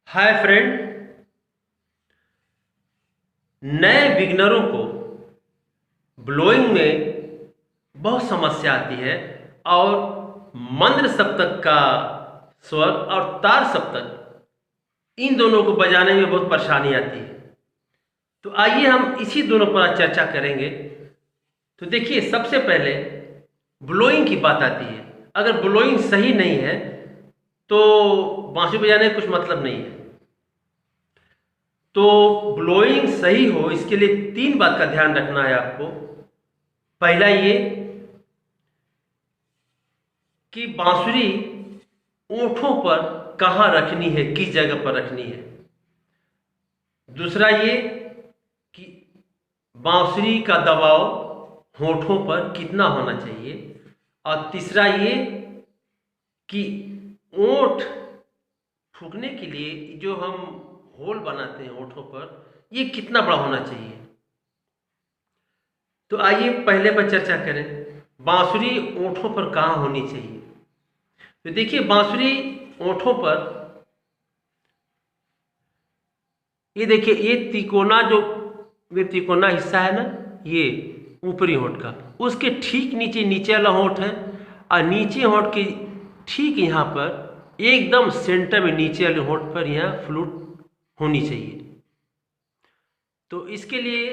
Hi friend. नए बिगनरों को blowing में बहुत समस्या आती है और मंद्र सप्तक का स्वर और तार सप्तक इन दोनों को बजाने में बहुत परेशानी आती है। तो आइए हम इसी दोनों पर आज चर्चा करेंगे। तो देखिए, सबसे पहले ब्लोइंग की बात आती है। अगर ब्लोइंग सही नहीं है तो बांसुरी बजाने का कुछ मतलब नहीं है। तो ब्लोइंग सही हो इसके लिए तीन बात का ध्यान रखना है आपको। पहला ये कि बांसुरी ओंठों पर कहाँ रखनी है, किस जगह पर रखनी है। दूसरा ये कि बांसुरी का दबाव होठों पर कितना होना चाहिए। और तीसरा ये कि ओंठ फूंकने के लिए जो हम होल बनाते हैं ओंठों पर, ये कितना बड़ा होना चाहिए। तो आइए पहले पर चर्चा करें, बांसुरी ओंठों पर कहाँ होनी चाहिए। तो देखिए, बांसुरी ओंठों पर ये देखिए, ये तिकोना ये तिकोना हिस्सा है ना, ये ऊपरी होंठ का, उसके ठीक नीचे नीचे वाला होंठ है। और नीचे होंठ के ठीक यहाँ पर एकदम सेंटर में नीचे वाले होंठ पर यहाँ फ्लूट होनी चाहिए। तो इसके लिए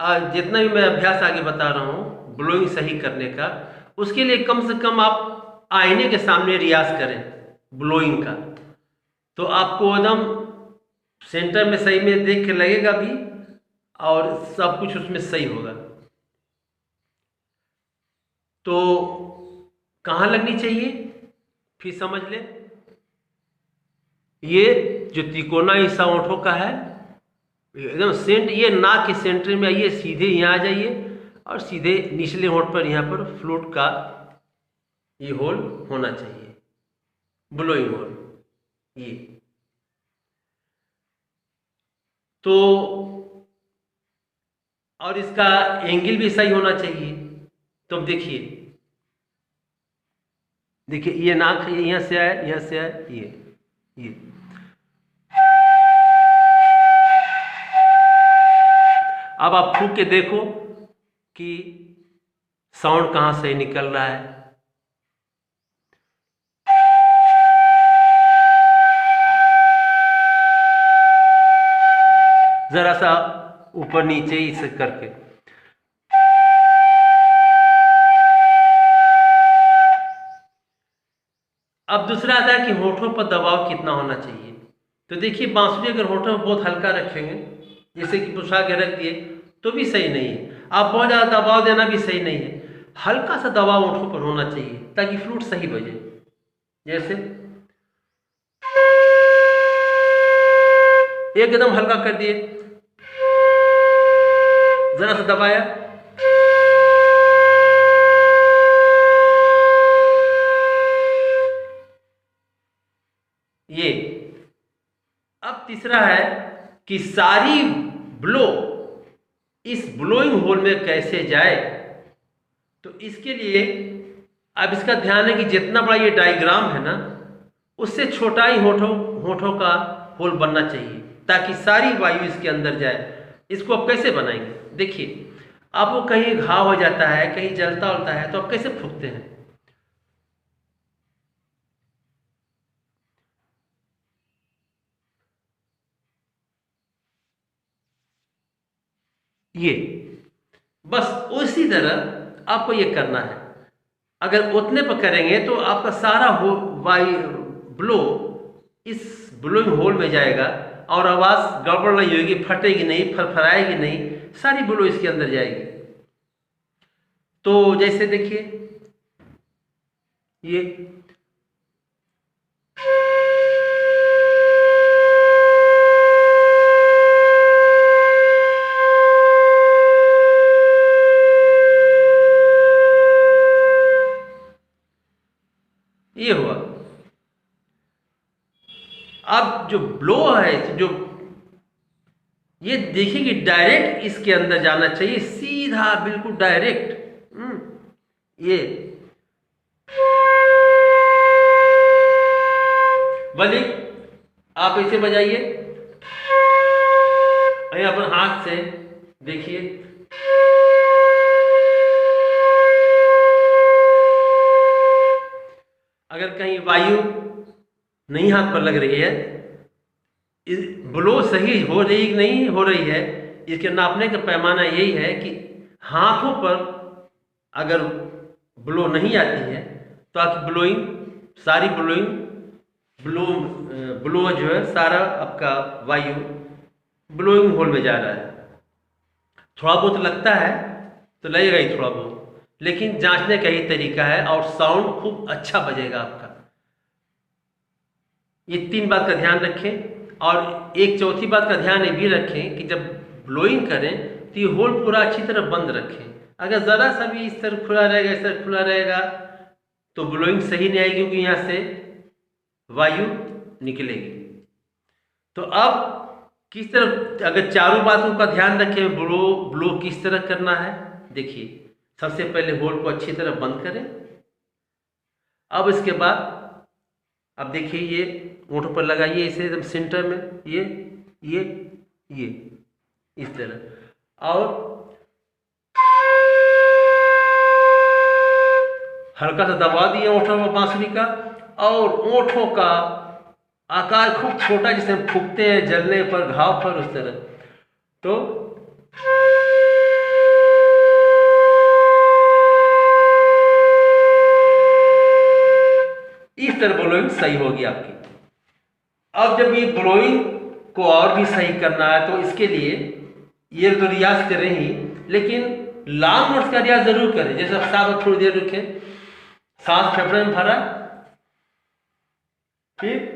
आज जितना भी मैं अभ्यास आगे बता रहा हूँ ब्लोइंग सही करने का, उसके लिए कम से कम आप आईने के सामने रियाज करें ब्लोइंग का। तो आपको एकदम सेंटर में सही में देख के लगेगा भी और सब कुछ उसमें सही होगा। तो कहाँ लगनी चाहिए फिर समझ ले। ये जो तिकोना हिस्सा ओंठों का है एकदम ये नाक के सेंटर में आइए, सीधे यहाँ आ जाइए और सीधे निचले होंठ पर यहाँ पर फ्लूट का ये होल होना चाहिए, ब्लोइंग होल ये। तो और इसका एंगल भी सही होना चाहिए। तो अब देखिए, ये नाक यहाँ से आया, यहाँ से आया, ये अब आप फूंक के देखो कि साउंड कहाँ से निकल रहा है। जरा सा ऊपर नीचे इसे करके। अब दूसरा आता है कि होठों पर दबाव कितना होना चाहिए। तो देखिए, बांसुरी अगर होठों पर बहुत हल्का रखेंगे, जैसे कि पुछा के रख दिए, तो भी सही नहीं है। आप बहुत ज़्यादा दबाव देना भी सही नहीं है। हल्का सा दबाव होठों पर होना चाहिए ताकि फ्लूट सही बजे। जैसे एकदम हल्का कर दिए, जरा सा दबाया, ये। अब तीसरा है कि सारी ब्लो इस ब्लोइंग होल में कैसे जाए। तो इसके लिए अब इसका ध्यान है कि जितना बड़ा ये डायग्राम है ना, उससे छोटा ही होठों का होल बनना चाहिए ताकि सारी वायु इसके अंदर जाए। इसको आप कैसे बनाएंगे, देखिए, आपको कहीं घाव हो जाता है, कहीं जलता उलता है, तो आप कैसे फूंकते हैं। ये बस उसी तरह आपको ये करना है। अगर उतने पर करेंगे तो आपका सारा वायु ब्लो इस ब्लोइंग होल में जाएगा और आवाज़ गड़बड़ नहीं होगी, फटेगी नहीं, फरफराएगी नहीं, सारी ब्लो इसके अंदर जाएगी। तो जैसे देखिए, ये हुआ। अब जो ब्लो है, जो ये देखिए कि डायरेक्ट इसके अंदर जाना चाहिए, सीधा बिल्कुल डायरेक्ट। ये भले आप इसे बजाइए, अपन हाथ से देखिए, अगर कहीं वायु नहीं हाथ पर लग रही है, ब्लो सही हो रही कि नहीं हो रही है, इसके नापने का पैमाना यही है कि हाथों पर अगर ब्लो नहीं आती है तो आपकी ब्लोइंग, सारी ब्लोइंग, ब्लो जो है सारा आपका वायु ब्लोइंग होल में जा रहा है। थोड़ा बहुत लगता है तो लगेगा ही थोड़ा बहुत, लेकिन जांचने का ही तरीका है और साउंड खूब अच्छा बजेगा आपका। ये 3 बात का ध्यान रखें। और एक चौथी बात का ध्यान ये भी रखें कि जब ब्लोइंग करें तो ये होल पूरा अच्छी तरह बंद रखें। अगर ज़रा सा भी इस तरह खुला रहेगा, इस तरह खुला रहेगा तो ब्लोइंग सही नहीं आएगी, क्योंकि यहाँ से वायु निकलेगी। तो अब किस तरह, अगर चारों बातों का ध्यान रखें, ब्लो किस तरह करना है, देखिए सबसे पहले होल को अच्छी तरह बंद करें। अब इसके बाद अब देखिए ये ओंठों पर लगाइए, इसे एकदम सेंटर में, ये इस तरह, और हल्का सा दबा दिए ओंठों में बांसुरी का, और ओंठों का आकार खूब छोटा, जिसे हम फूंकते हैं जलने पर, घाव पर, उस तरह। तो इस तरह ब्लोइंग सही होगी आपकी। अब जब ये ब्लोइंग को और भी सही करना है तो इसके लिए ये तो रियाज करें ही, लेकिन लॉन्ग नोट्स का रियाज जरूर करें। जैसे आप साथ थोड़ी देर रुके, सांस फेफड़े में भरा, फिर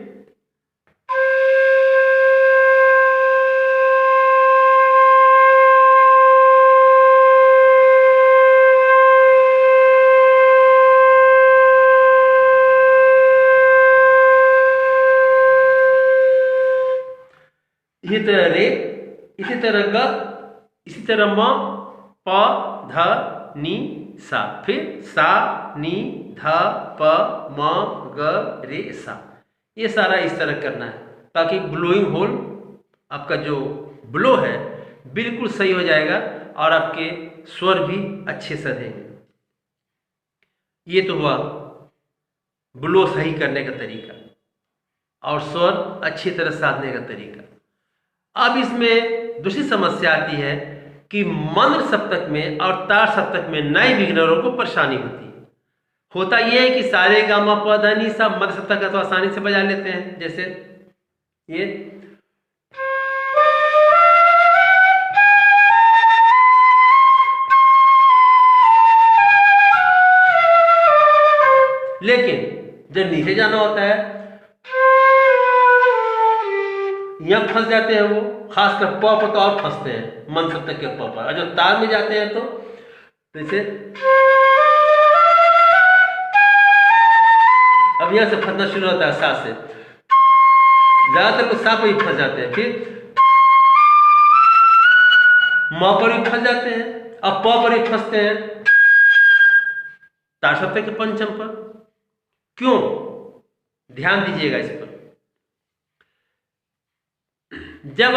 इसी तरह रे, इसी तरह ग, इसी तरह म, प, ध, नी, सा, फिर सा, नी, ध, प, म, ग, रे, सा। ये सारा इस तरह करना है ताकि ब्लोइंग होल, आपका जो ब्लो है बिल्कुल सही हो जाएगा और आपके स्वर भी अच्छे से रहेंगे। ये तो हुआ ब्लो सही करने का तरीका और स्वर अच्छी तरह साधने का तरीका। अब इसमें दूसरी समस्या आती है कि मंद्र सप्तक में और तार सप्तक में नए बिगिनरों को परेशानी होती है। होता यह है कि सारे गामा प ध नि सा मध्य सप्तक तो आसानी से बजा लेते हैं, जैसे ये, लेकिन जब नीचे जाना होता है यहाँ फंस जाते हैं वो, खासकर प पर तो और फंसते हैं, मन सप्तक के प पर। और जब तार में जाते हैं तो जैसे अब यहाँ से फंसना शुरू होता है सा से, ज्यादातर लोग सा पर ही फंस जाते हैं, फिर म पर ही फंस जाते हैं, अब प पर ही फंसते हैं, तार सप्तक के पंचम पर। क्यों? ध्यान दीजिएगा इस पर। जब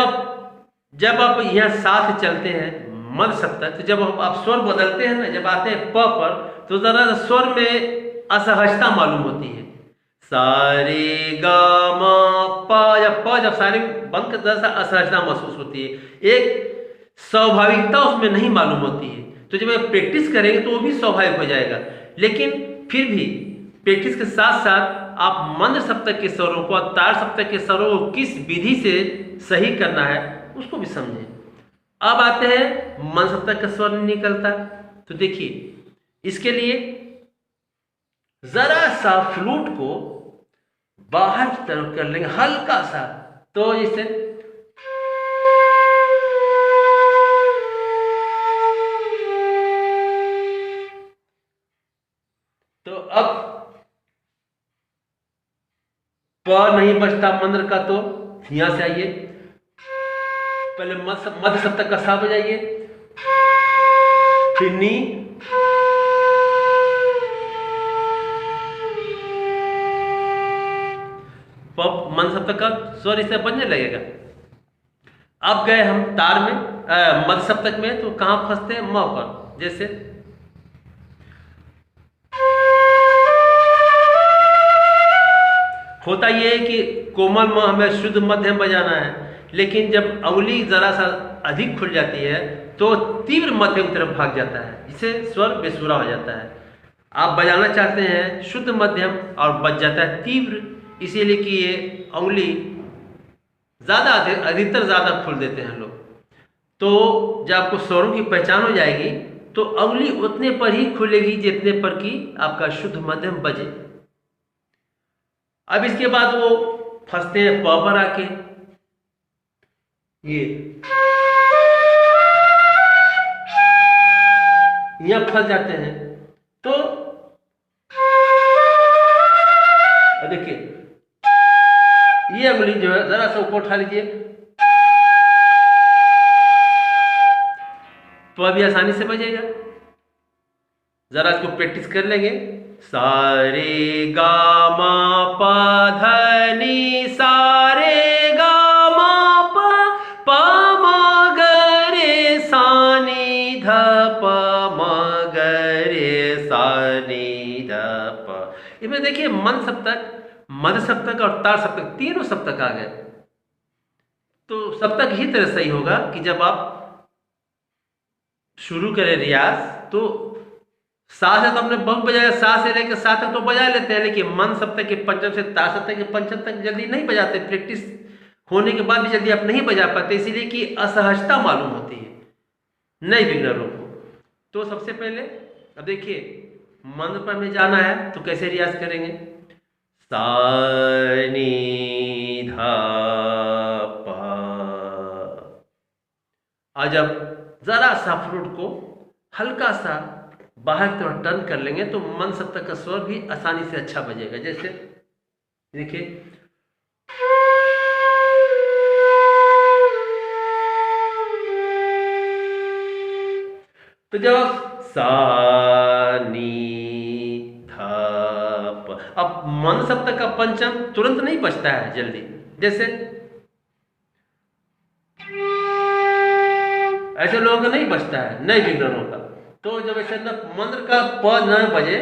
आप यहाँ साथ चलते हैं मध्य सप्तक, तो जब आप स्वर बदलते हैं ना, जब आते हैं प पर, तो जरा स्वर में असहजता मालूम होती है। सारे गा मा पा, जब सारे बंद कर जरा सा असहजता महसूस होती है, एक स्वाभाविकता उसमें नहीं मालूम होती है। तो जब आप प्रैक्टिस करेंगे तो वो भी स्वाभाविक हो जाएगा, लेकिन फिर भी प्रैक्टिस के साथ साथ आप मंद्र सप्तक के स्वरों को और तार सप्तक के स्वरों को किस विधि से सही करना है उसको भी समझें। अब आते हैं मंद्र सप्तक का स्वर नहीं निकलता, तो देखिए इसके लिए जरा सा फ्लूट को बाहर की तरफ कर लेंगे हल्का सा, तो इसे तो अब प नहीं बचता मंद्र का, तो यहां से आइए, पहले मध्य सप्तक का सा बजाइए, फिर नी, प मंद सप्तक का स्वर इससे बनने लगेगा। अब गए हम तार में मध्य सप्तक में, तो कहाँ फंसते हैं? म पर। जैसे होता यह है कि कोमल म हमें शुद्ध मध्यम बजाना है, लेकिन जब अवली जरा सा अधिक खुल जाती है तो तीव्र मध्यम की तरफ भाग जाता है, जिससे स्वर बेसुरा हो जाता है। आप बजाना चाहते हैं शुद्ध मध्यम और बज जाता है तीव्र, इसीलिए कि ये अवली ज़्यादा अधिकतर ज़्यादा खोल देते हैं लोग। तो जब आपको स्वरों की पहचान हो जाएगी तो अवली उतने पर ही खुलेगी जितने पर कि आपका शुद्ध मध्यम बजे। अब इसके बाद वो फंसते हैं प पर आके, ये यहाँ फंस जाते हैं। तो देखिए ये अंगुली जो है जरा सा ऊपर उठा लीजिए, तो अभी आसानी से बजेगा। जरा इसको प्रैक्टिस कर लेंगे। सारे गा मा पा धा नी, सारे गा मा पा मा ग रे सा नी ध प म ग रे सा नी ध प। इसमें देखिए मंद सप्तक, मध्य सप्तक और तार सप्तक तीनों सप्तक आ गए। तो सप्तक ही तरह सही होगा कि जब आप शुरू करें रियाज तो सा से तो हमने बहुत बजाया, सा से लेकर सा तक तो बजा लेते हैं, लेकिन मन सप्तक के पंचम से तार सप्तक के पंचम तक जल्दी नहीं बजाते। प्रैक्टिस होने के बाद भी जल्दी आप नहीं बजा पाते, इसीलिए कि असहजता मालूम होती है नए बिगनरों को। तो सबसे पहले अब देखिए मंद पर में जाना है तो कैसे रियाज करेंगे? सा नी धा पा। और जब जरा सा फ्लूट को हल्का सा बाहर की तरफ टर्न कर लेंगे तो मंद सप्तक का स्वर भी आसानी से अच्छा बजेगा। जैसे देखिए तो जब सा नी धा प, अब मंद सप्तक का पंचम तुरंत नहीं बजता है जल्दी। जैसे ऐसे लोगों का नहीं बजता है नए बिगनरों का। तो जब ऐसे न मंत्र का प न बजे,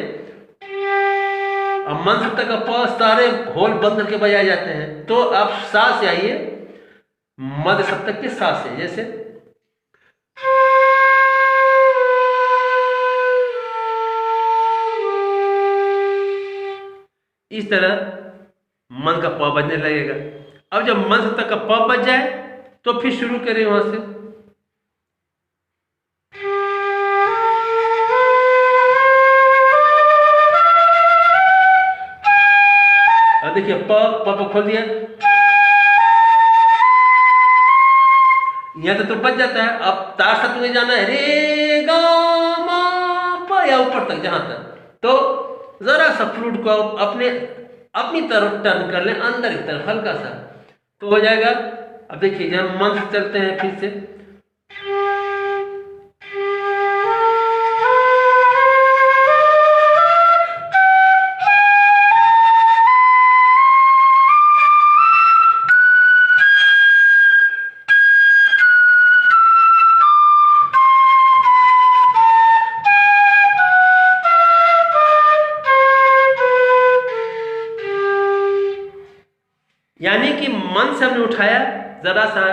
अब मंत्र सप्तक का प सारे होल बंद करके बजाए जाते हैं, तो आप सा से आइए मध्य सप्तक के सा से। जैसे इस तरह मन का प बजने लगेगा। अब जब मन सप्तक का प बज जाए तो फिर शुरू करें वहां से। देखिए प खोल दिया, यहां तो बच जाता है। अब तार सप्तक में जाना है रे गा मा पा, या ऊपर तक जहां तक, तो जरा सा फ्लूट को अपनी तरफ टर्न कर लें, अंदर की तरफ हल्का सा, तो हो जाएगा। अब देखिए जब मंत्र चलते हैं फिर से, यानी कि मन से हमने उठाया, जरा सा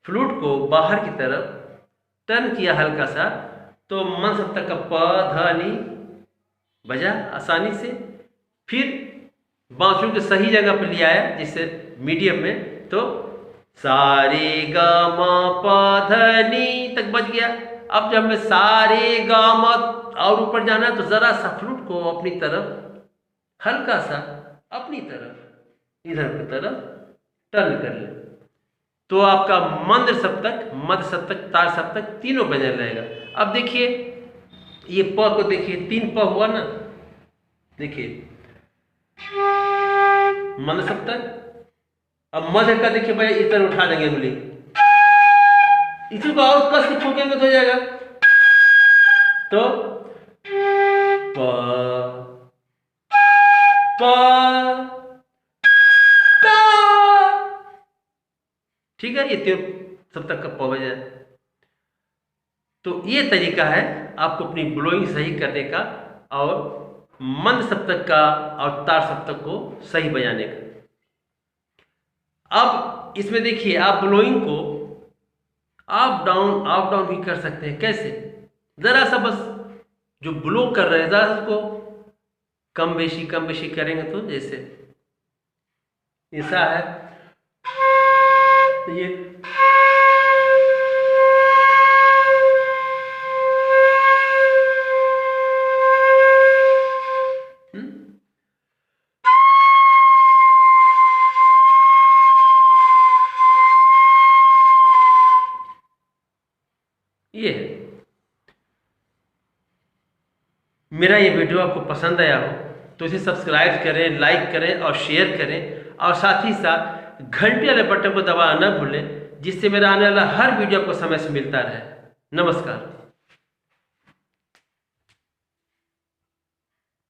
फ्लूट को बाहर की तरफ टर्न किया हल्का सा, तो मन सप्तक का प ध नी बजा आसानी से। फिर बांसुरी को सही जगह पर ले आया जिससे मीडियम में, तो सारे ग म प ध नी तक बज गया। अब जब हमें सारे ग म और ऊपर जाना है तो जरा सा फ्लूट को अपनी तरफ हल्का सा अपनी तरफ इधर की तरफ टर्न कर ले, तो आपका मंद सप्तक, मध्य सप्तक, तार सप्तक तीनों बजने लगेगा। अब देखिए ये प को देखिए, 3 प हुआ ना। देखिए मंद सप्तक, अब मध्य का देखिए भाई इधर उठा देंगे उंगली, इसी को और कस के ठोकेंगे तो हो जाएगा। तो प प ठीक है, ये 13 सप्तक का पौ बजा। तो ये तरीका है आपको अपनी ब्लोइंग सही करने का और मंद सप्तक का और तार सप्तक को सही बजाने का। अब इसमें देखिए, आप ब्लोइंग को अप डाउन भी कर सकते हैं। कैसे? जरा सा बस जो ब्लो कर रहे हैं जरा उसको कम बेशी करेंगे तो जैसे ऐसा है, तो ये ये है। मेरा ये वीडियो आपको पसंद आया हो तो इसे सब्सक्राइब करें, लाइक करें और शेयर करें, और साथ ही साथ घंटे वाले बटन को दबाना न भूलें, जिससे मेरा आने वाला हर वीडियो आपको समय से मिलता रहे। नमस्कार।